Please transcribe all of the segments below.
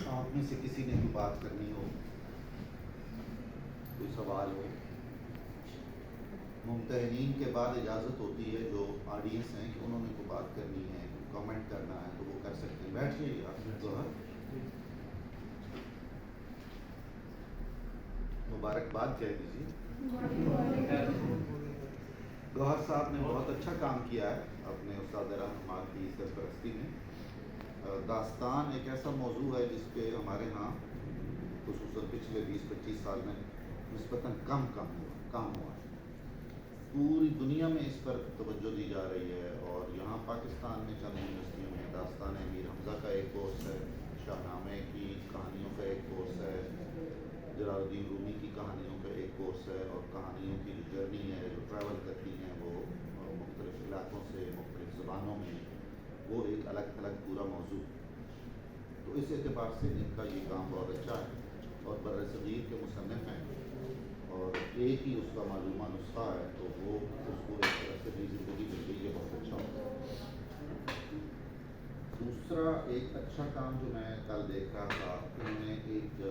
آپ میں سے کسی نے کوئی بات کرنی ہو، کوئی سوال ہو؟ ممتحنین کے بعد اجازت ہوتی ہے جو آڈینس ہیں کہ انہوں نے کوئی بات کرنی ہے، کامنٹ کرنا ہے تو وہ کر سکتے ہیں. بیٹھ جائیے آپ. مبارکباد کہہ دیجیے. گوہر صاحب نے بہت اچھا کام کیا ہے اپنے استاد رحمات کی سرپرستی میں. داستان ایک ایسا موضوع ہے جس پہ ہمارے ہاں خصوصاً پچھلے 20-25 سال میں نسبتاً کم ہوا ہے. پوری دنیا میں اس پر توجہ دی جا رہی ہے، اور یہاں پاکستان میں چند یونیورسٹیوں میں داستان امیر حمزہ کا ایک کورس ہے، شاہ نامے کی کہانیوں کا ایک کورس ہے، جلال الدین رومی کی کہانیوں کا ایک کورس ہے، اور کہانیوں کی جو جرنی ہے جو ٹریول کرتی ہیں وہ مختلف علاقوں سے مختلف زبانوں میں، وہ ایک الگ پورا موضوع. تو اس اعتبار سے ان کا یہ کام بہت اچھا ہے، اور بر صغیر کے مصنف ہیں اور ایک ہی اس کا معلومہ نسخہ ہے، تو وہ اس کو ایک طرح سے زندگی مل گئی ہے، بہت اچھا ہوتا ہے. دوسرا ایک اچھا کام جو میں کل دیکھ رہا تھا، انہوں نے ایک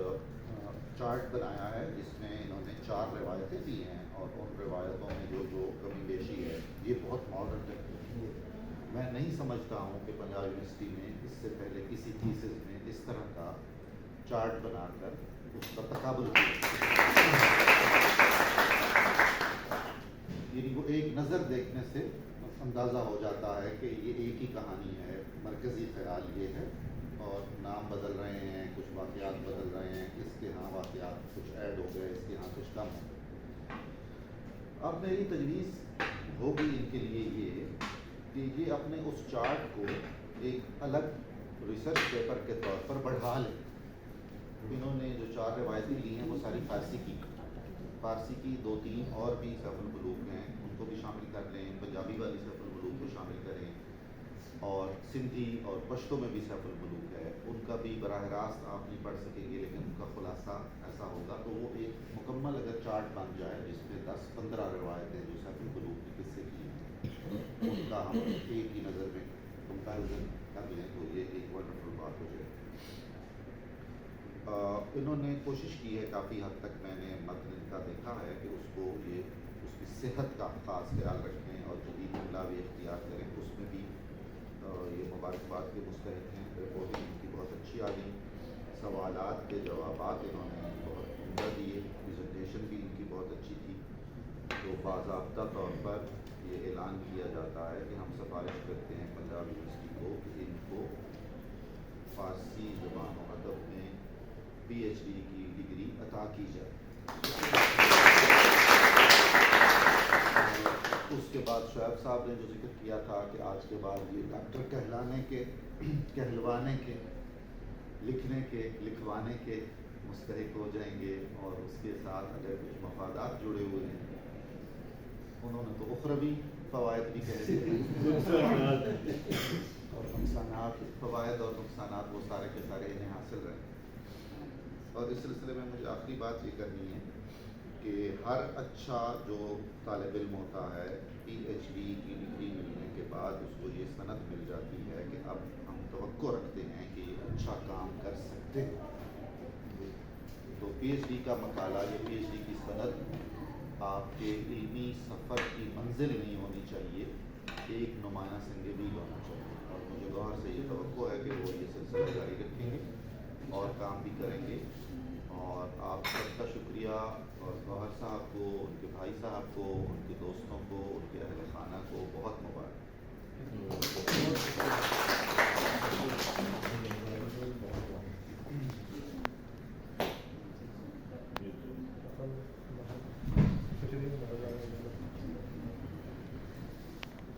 چارٹ بنایا ہے جس میں انہوں نے 4 روایتیں دی ہیں، اور ان روایتوں میں جو کمی بیشی ہے یہ بہت ماڈرن ہے. میں نہیں سمجھتا ہوں کہ پنجاب یونیورسٹی میں اس سے پہلے کسی تھیسس میں اس طرح کا چارٹ بنا کر اس کا تقابل کیا. یعنی وہ ایک نظر دیکھنے سے اندازہ ہو جاتا ہے کہ یہ ایک ہی کہانی ہے، مرکزی خیال یہ ہے، اور نام بدل رہے ہیں، کچھ واقعات بدل رہے ہیں، اس کے ہاں واقعات کچھ ایڈ ہو گئے، اس کے ہاں کچھ کم ہو گئے. اب میری تجویز ہوگی ان کے لیے یہ کہ یہ اپنے اس چارٹ کو ایک الگ ریسرچ پیپر کے طور پر بڑھا لیں. انہوں نے جو 4 روایتیں لی ہیں وہ ساری فارسی کی 2-3 اور بھی سیف القلوب ہیں، ان کو بھی شامل کر لیں. پنجابی والی سیف القلوب کو شامل کریں، اور سندھی اور پشتو میں بھی سیف القلوب ہے، ان کا بھی براہ راست آپ نہیں پڑھ سکیں گے لیکن ان کا خلاصہ ایسا ہوگا. تو وہ ایک مکمل اگر چارٹ بن جائے جس میں 10-15 روایتیں جو سیف القلوب کے قصے کی ہیں ان کا ہم ایک ہی نظر میں کمپیریزن کر لیں تو یہ ایک ونڈرفل بات ہو جائے. انہوں نے کوشش کی ہے کافی حد تک، میں نے متن کا دیکھا ہے کہ اس کی صحت کا خاص خیال رکھیں اور جدید املا بھی اختیار کریں. اس میں بھی یہ مبارکباد کے مستحق ہیں. رپورٹنگ ان کی بہت اچھی آ گئی، سوالات کے جوابات انہوں نے بہت عمدہ دیے، پریزنٹیشن بھی ان کی بہت اچھی تھی. تو باضابطہ طور پر یہ اعلان کیا جاتا ہے کہ ہم سفارش کرتے ہیں پنجاب یونیورسٹی کو کہ ان کو فارسی زبان و ادب میں PhD کی ڈگری عطا کی جائے. اس کے بعد شعیب صاحب نے جو ذکر کیا تھا کہ آج کے بعد یہ ڈاکٹر کہلوانے کے لکھنے کے لکھوانے کے مستحق ہو جائیں گے، اور اس کے ساتھ اگر کچھ مفادات جڑے ہوئے ہیں، انہوں نے تو اخروی فوائد بھی کہہ دیے اور نقصانات، فوائد اور نقصانات وہ سارے کے سارے انہیں حاصل رہے. اور اس سلسلے میں مجھے آخری بات یہ کرنی ہے کہ ہر اچھا جو طالب علم ہوتا ہے PhD کی ڈگری ملنے کے بعد اس کو یہ سند مل جاتی ہے کہ اب ہم توقع رکھتے ہیں کہ یہ اچھا کام کر سکتے ہیں. تو PhD کا مقالہ یا PhD کی سند آپ کے علمی سفر کی منزل نہیں ہونی چاہیے، ایک نمایاں سنگ میل ہونا چاہیے. اور مجھے گوہر سے یہ توقع ہے کہ وہ یہ سلسلہ جاری رکھیں گے اور کام بھی کریں گے. اور آپ سب کا شکریہ، اور گوہر صاحب کو، ان کے بھائی صاحب کو، ان کے دوستوں کو، ان کے اہل خانہ کو بہت مبارک.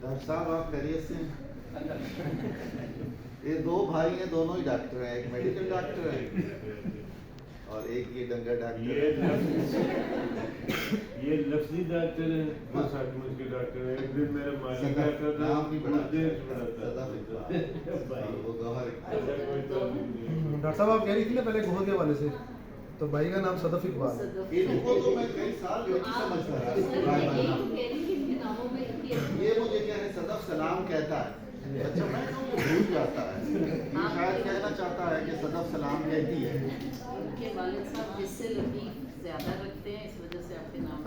ڈاکٹر صاحب آپ خیریت سے ہیں؟ یہ 2 بھائی ہیں، دونوں ہی ڈاکٹر ہیں، ایک میڈیکل ڈاکٹر ہے اور ایک یہ ڈنگر ڈاکٹر ہے. یہ لفظی ڈاکٹر ہے، وہ سچ مچ کے ڈاکٹر ہے. ایک دن میرا مالک ڈاکٹر تھا، نام نہیں بہت دیر سے ڈاکٹر صاحب آپ کہہ رہی تھی نا پہلے گوہر کے حوالے سے، تو بھائی کا نام صدف اقبال ہے. ان کو تو میں کئی سال ایک ہی سمجھتا رہا. یہ مجھے کیا ہے صدف سلام کہتا ہے، اچھا میں تو بھول جاتا ہے. یہ شاید کہنا چاہتا ہے کہ صدف سلام کہتی ہے. ان کے والد صاحب جس سے لطیف زیادہ رکھتے ہیں اس وجہ سے آپ کے نام